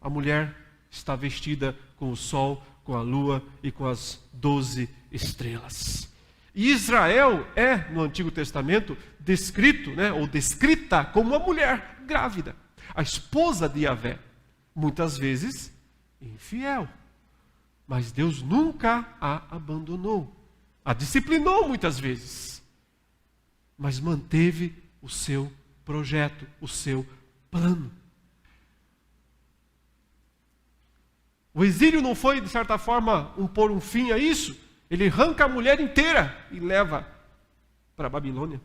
S1: a mulher está vestida com o sol, com a lua e com as 12 estrelas. E Israel é, no Antigo Testamento, descrito, ou descrita como uma mulher grávida, a esposa de Yahvé, muitas vezes infiel. Mas Deus nunca a abandonou. A disciplinou muitas vezes, mas manteve o seu projeto, o seu plano. O exílio não foi, de certa forma, pôr um fim a isso. Ele arranca a mulher inteira e leva para a Babilônia,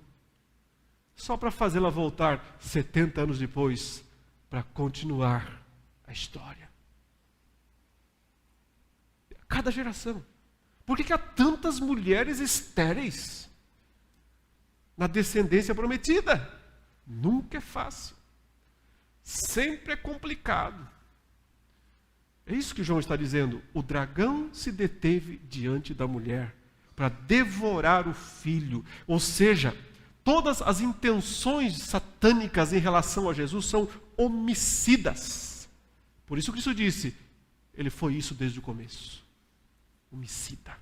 S1: só para fazê-la voltar 70 anos depois, para continuar a história. Cada geração. Por que há tantas mulheres estéreis na descendência prometida? Nunca é fácil. Sempre é complicado. É isso que João está dizendo. O dragão se deteve diante da mulher para devorar o filho. Ou seja, todas as intenções satânicas em relação a Jesus são homicidas. Por isso Cristo disse, ele foi isso desde o começo. Homicida.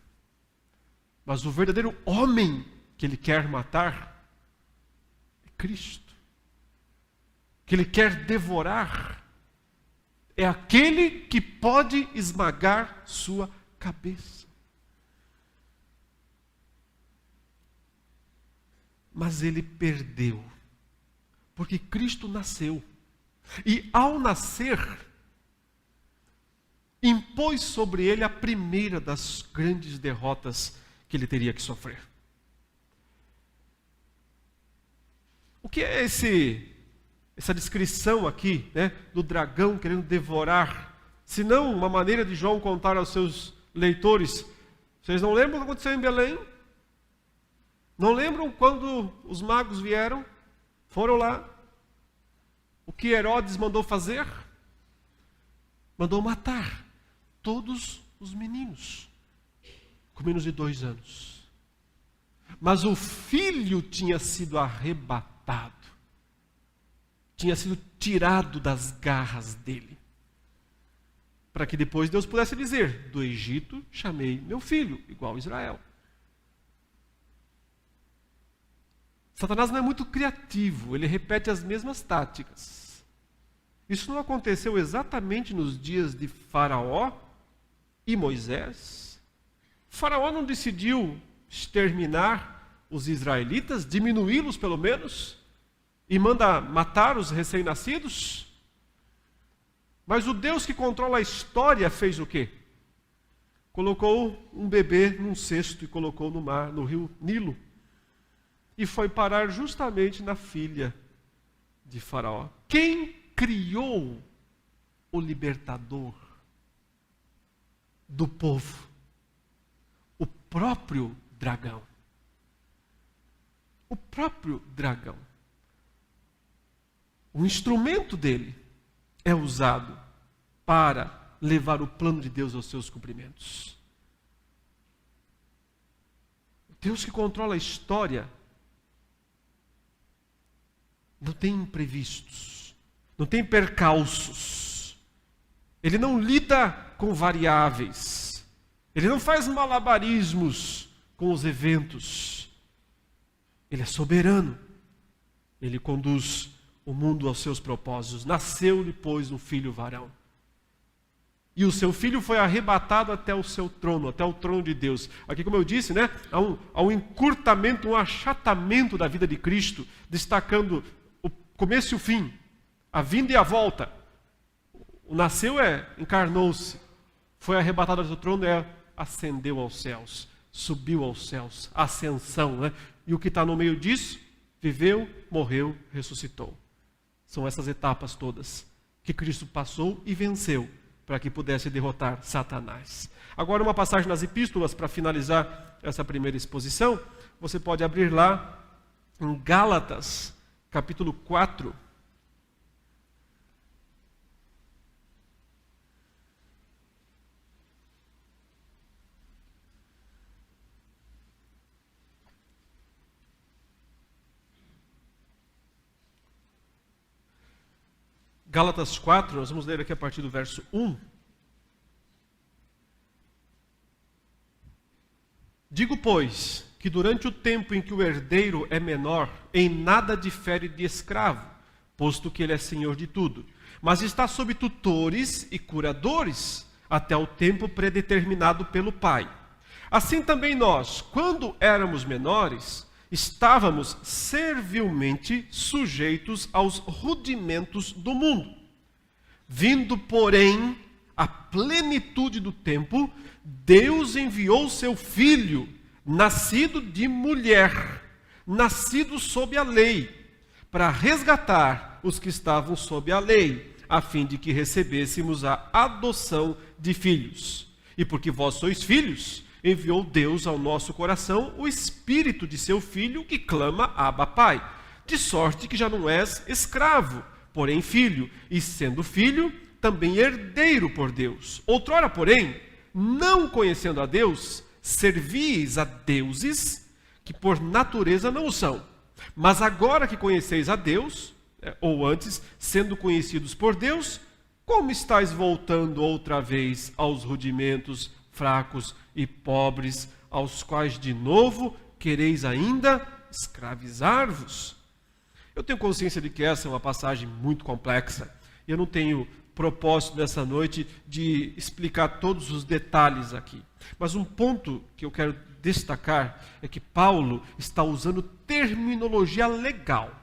S1: Mas o verdadeiro homem que ele quer matar é Cristo. Que ele quer devorar é aquele que pode esmagar sua cabeça. Mas ele perdeu, porque Cristo nasceu. E ao nascer, impôs sobre ele a primeira das grandes derrotas que ele teria que sofrer. O que é essa descrição aqui, do dragão querendo devorar, se não uma maneira de João contar aos seus leitores? Vocês não lembram o que aconteceu em Belém? Não lembram quando os magos vieram? Foram lá? O que Herodes mandou fazer? Mandou matar todos os meninos, com menos de 2 anos. Mas o filho tinha sido arrebatado. Tinha sido tirado das garras dele. Para que depois Deus pudesse dizer, do Egito chamei meu filho, igual Israel. Satanás não é muito criativo, ele repete as mesmas táticas. Isso não aconteceu exatamente nos dias de Faraó e Moisés? Faraó não decidiu exterminar os israelitas, diminuí-los pelo menos, e manda matar os recém-nascidos? Mas o Deus que controla a história fez o quê? Colocou um bebê num cesto e colocou no mar, no rio Nilo. E foi parar justamente na filha de Faraó. Quem criou o libertador do povo? O próprio dragão. O próprio dragão. O instrumento dele é usado para levar o plano de Deus aos seus cumprimentos. O Deus que controla a história não tem imprevistos, não tem percalços. Ele não lida com variáveis. Ele não faz malabarismos com os eventos. Ele é soberano. Ele conduz o mundo aos seus propósitos. Nasceu-lhe, pois, um filho varão. E o seu filho foi arrebatado até o seu trono, até o trono de Deus. Aqui, como eu disse, há um encurtamento, um achatamento da vida de Cristo, destacando o começo e o fim, a vinda e a volta. O nasceu encarnou-se, foi arrebatado do seu trono, ascendeu aos céus, subiu aos céus, ascensão. E o que está no meio disso? Viveu, morreu, ressuscitou. São essas etapas todas que Cristo passou e venceu para que pudesse derrotar Satanás. Agora uma passagem nas epístolas para finalizar essa primeira exposição. Você pode abrir lá em Gálatas, capítulo 4. Gálatas 4, nós vamos ler aqui a partir do verso 1. Digo, pois, que durante o tempo em que o herdeiro é menor, em nada difere de escravo, posto que ele é senhor de tudo, mas está sob tutores e curadores, até o tempo predeterminado pelo Pai. Assim também nós, quando éramos menores, estávamos servilmente sujeitos aos rudimentos do mundo. Vindo, porém, a plenitude do tempo, Deus enviou seu Filho, nascido de mulher, nascido sob a lei, para resgatar os que estavam sob a lei, a fim de que recebêssemos a adoção de filhos. E porque vós sois filhos, enviou Deus ao nosso coração o Espírito de seu Filho, que clama, Abba, Pai. De sorte que já não és escravo, porém filho, e sendo filho, também herdeiro por Deus. Outrora, porém, não conhecendo a Deus, servis a deuses que por natureza não o são. Mas agora que conheceis a Deus, ou antes, sendo conhecidos por Deus, como estáis voltando outra vez aos rudimentos fracos e pobres, aos quais de novo quereis ainda escravizar-vos? Eu tenho consciência de que essa é uma passagem muito complexa. Eu não tenho propósito nessa noite de explicar todos os detalhes aqui. Mas um ponto que eu quero destacar é que Paulo está usando terminologia legal,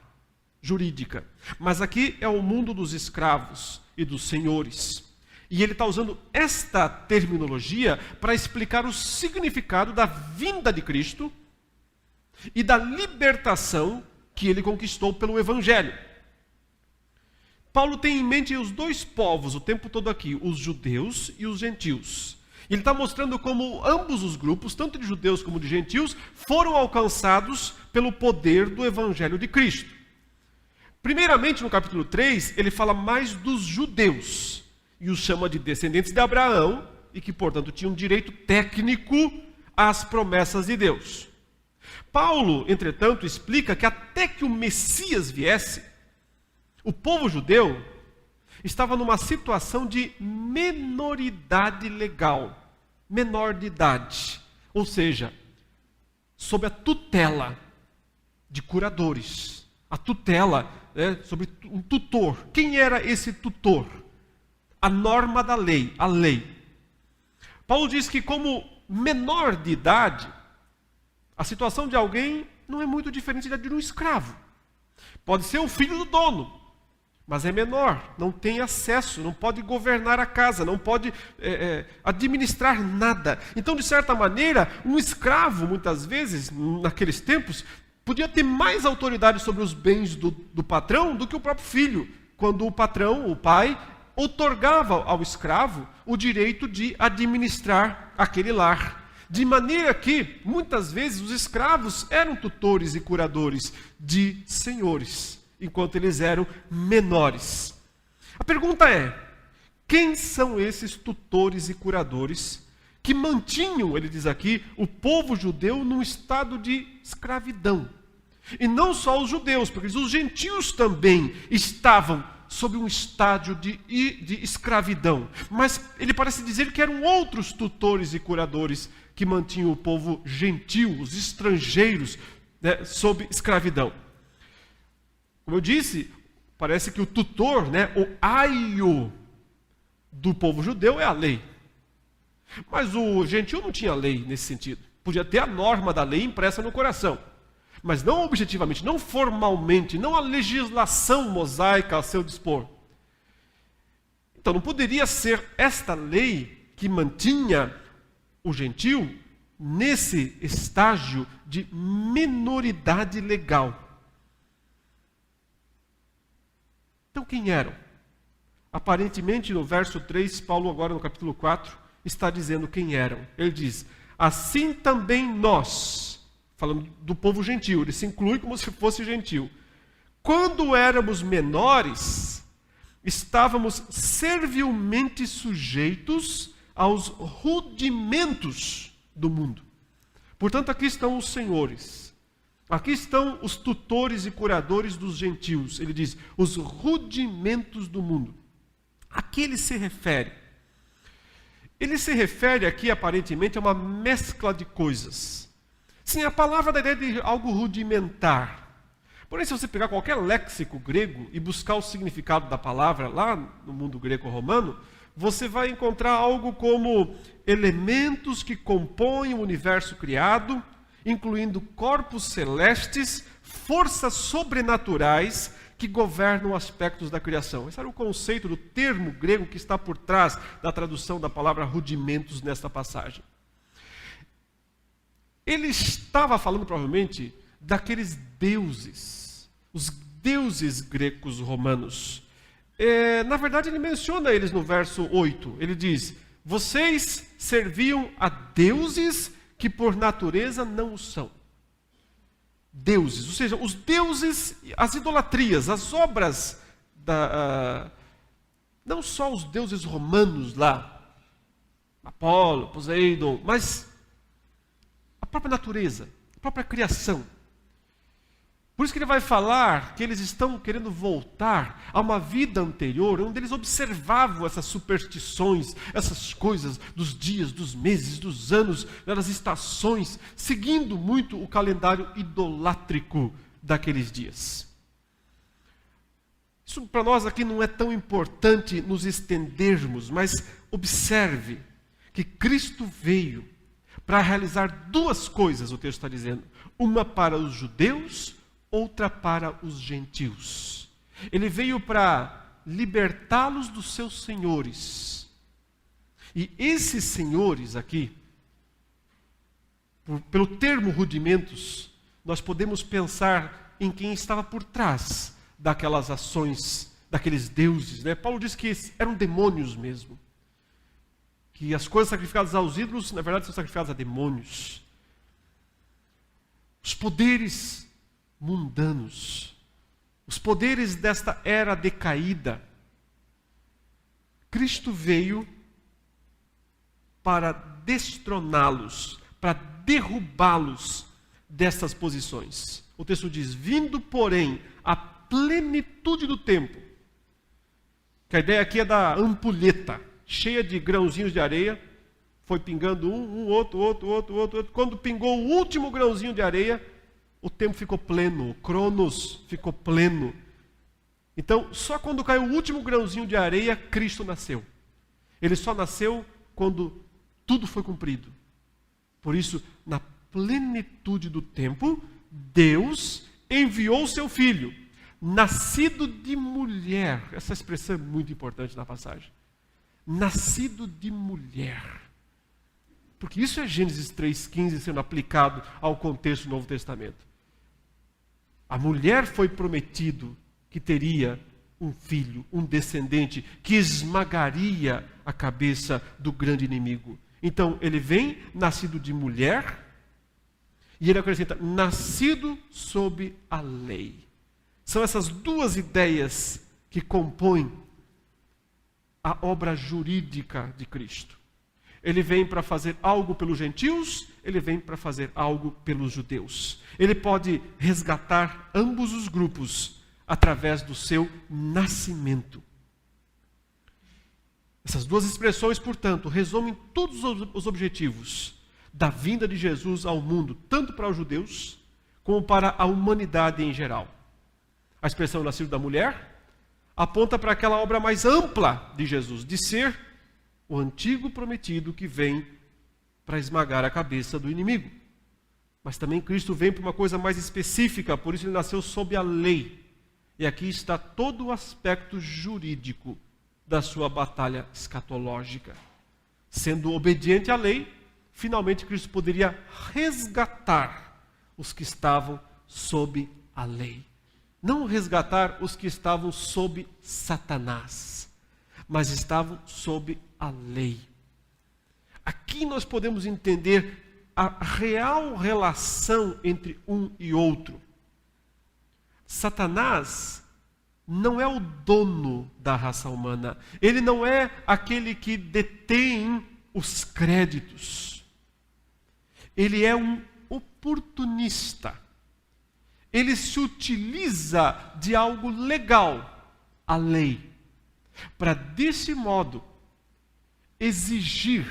S1: jurídica. Mas aqui é o mundo dos escravos e dos senhores. E ele está usando esta terminologia para explicar o significado da vinda de Cristo e da libertação que ele conquistou pelo Evangelho. Paulo tem em mente os dois povos o tempo todo aqui, os judeus e os gentios. Ele está mostrando como ambos os grupos, tanto de judeus como de gentios, foram alcançados pelo poder do Evangelho de Cristo. Primeiramente, no capítulo 3, ele fala mais dos judeus, e os chama de descendentes de Abraão, e que, portanto, tinham direito técnico às promessas de Deus. Paulo, entretanto, explica que até que o Messias viesse, o povo judeu estava numa situação de menoridade legal, menor de idade, ou seja, sob a tutela de curadores, a tutela sobre um tutor. Quem era esse tutor? A norma da lei, a lei. Paulo diz que como menor de idade, a situação de alguém não é muito diferente da de um escravo. Pode ser o filho do dono, mas é menor, não tem acesso, não pode governar a casa, não pode administrar nada. Então, de certa maneira, um escravo, muitas vezes, naqueles tempos, podia ter mais autoridade sobre os bens do patrão do que o próprio filho, quando o patrão, o pai, outorgava ao escravo o direito de administrar aquele lar. De maneira que, muitas vezes, os escravos eram tutores e curadores de senhores, enquanto eles eram menores. A pergunta é, quem são esses tutores e curadores que mantinham, ele diz aqui, o povo judeu num estado de escravidão? E não só os judeus, porque os gentios também estavam sob um estágio de escravidão. Mas ele parece dizer que eram outros tutores e curadores que mantinham o povo gentil, os estrangeiros, sob escravidão. Como eu disse, parece que o tutor, o aio do povo judeu é a lei. Mas o gentil não tinha lei nesse sentido. Podia ter a norma da lei impressa no coração, mas não objetivamente, não formalmente, não a legislação mosaica a seu dispor. Então não poderia ser esta lei que mantinha o gentil nesse estágio de menoridade legal. Então quem eram? Aparentemente no verso 3, Paulo agora no capítulo 4, está dizendo quem eram. Ele diz, assim também nós, falando do povo gentil, ele se inclui como se fosse gentil. Quando éramos menores, estávamos servilmente sujeitos aos rudimentos do mundo. Portanto, aqui estão os senhores. Aqui estão os tutores e curadores dos gentios. Ele diz, os rudimentos do mundo. A que ele se refere? Ele se refere aqui, aparentemente, a uma mescla de coisas. Sim, a palavra dá a ideia de algo rudimentar. Porém, se você pegar qualquer léxico grego e buscar o significado da palavra lá no mundo greco-romano, você vai encontrar algo como elementos que compõem o universo criado, incluindo corpos celestes, forças sobrenaturais que governam aspectos da criação. Esse era o conceito do termo grego que está por trás da tradução da palavra rudimentos nesta passagem. Ele estava falando provavelmente daqueles deuses, os deuses gregos romanos. Na verdade, ele menciona eles no verso 8. Ele diz, vocês serviam a deuses que por natureza não o são. Deuses, ou seja, os deuses, as idolatrias, as obras, não só os deuses romanos lá, Apolo, Poseidon, mas a própria natureza, a própria criação. Por isso que ele vai falar que eles estão querendo voltar a uma vida anterior, onde eles observavam essas superstições, essas coisas dos dias, dos meses, dos anos, das estações, seguindo muito o calendário idolátrico daqueles dias. Isso para nós aqui não é tão importante nos estendermos, mas observe que Cristo veio para realizar duas coisas, o texto está dizendo. Uma para os judeus, outra para os gentios. Ele veio para libertá-los dos seus senhores. E esses senhores aqui, pelo termo rudimentos, nós podemos pensar em quem estava por trás daquelas ações, daqueles deuses. Paulo diz que eram demônios mesmo. Que as coisas sacrificadas aos ídolos, na verdade, são sacrificadas a demônios. Os poderes mundanos, os poderes desta era decaída. Cristo veio para destroná-los, para derrubá-los dessas posições. O texto diz, vindo, porém, a plenitude do tempo. Que a ideia aqui é da ampulheta, cheia de grãozinhos de areia, foi pingando outro. Quando pingou o último grãozinho de areia, o tempo ficou pleno, o cronos ficou pleno. Então, só quando caiu o último grãozinho de areia, Cristo nasceu. Ele só nasceu quando tudo foi cumprido. Por isso, na plenitude do tempo, Deus enviou o seu Filho, nascido de mulher. Essa expressão é muito importante na passagem. Nascido de mulher. Porque isso é Gênesis 3,15 sendo aplicado ao contexto do Novo Testamento. A mulher foi prometido que teria um filho, um descendente, que esmagaria a cabeça do grande inimigo. Então, ele vem, nascido de mulher, e ele acrescenta, nascido sob a lei. São essas duas ideias que compõem a obra jurídica de Cristo. Ele vem para fazer algo pelos gentios, ele vem para fazer algo pelos judeus. Ele pode resgatar ambos os grupos através do seu nascimento. Essas duas expressões, portanto, resumem todos os objetivos da vinda de Jesus ao mundo, tanto para os judeus, como para a humanidade em geral. A expressão nascido da mulher aponta para aquela obra mais ampla de Jesus, de ser o antigo prometido que vem para esmagar a cabeça do inimigo. Mas também Cristo vem para uma coisa mais específica, por isso ele nasceu sob a lei. E aqui está todo o aspecto jurídico da sua batalha escatológica. Sendo obediente à lei, finalmente Cristo poderia resgatar os que estavam sob a lei. Não resgatar os que estavam sob Satanás, mas estavam sob a lei. Aqui nós podemos entender a real relação entre um e outro. Satanás não é o dono da raça humana. Ele não é aquele que detém os créditos. Ele é um oportunista ele se utiliza de algo legal, a lei, para desse modo exigir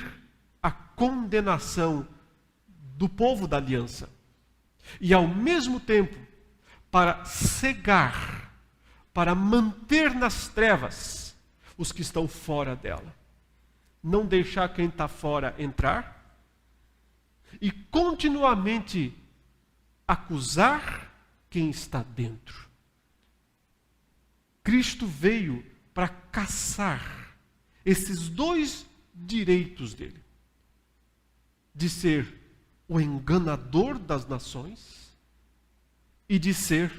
S1: a condenação do povo da aliança. E ao mesmo tempo, para cegar, para manter nas trevas os que estão fora dela. Não deixar quem está fora entrar e continuamente acusar quem está dentro. Cristo veio para caçar esses dois direitos dele: de ser o enganador das nações e de ser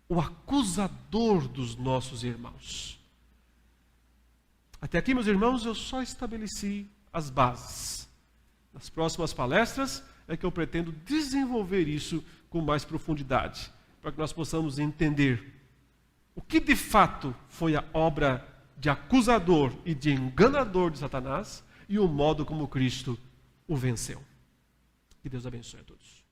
S1: o acusador dos nossos irmãos. Até aqui, meus irmãos, eu só estabeleci as bases. Nas próximas palestras é que eu pretendo desenvolver isso com mais profundidade, para que nós possamos entender o que de fato foi a obra de acusador e de enganador de Satanás e o modo como Cristo o venceu. Que Deus abençoe a todos.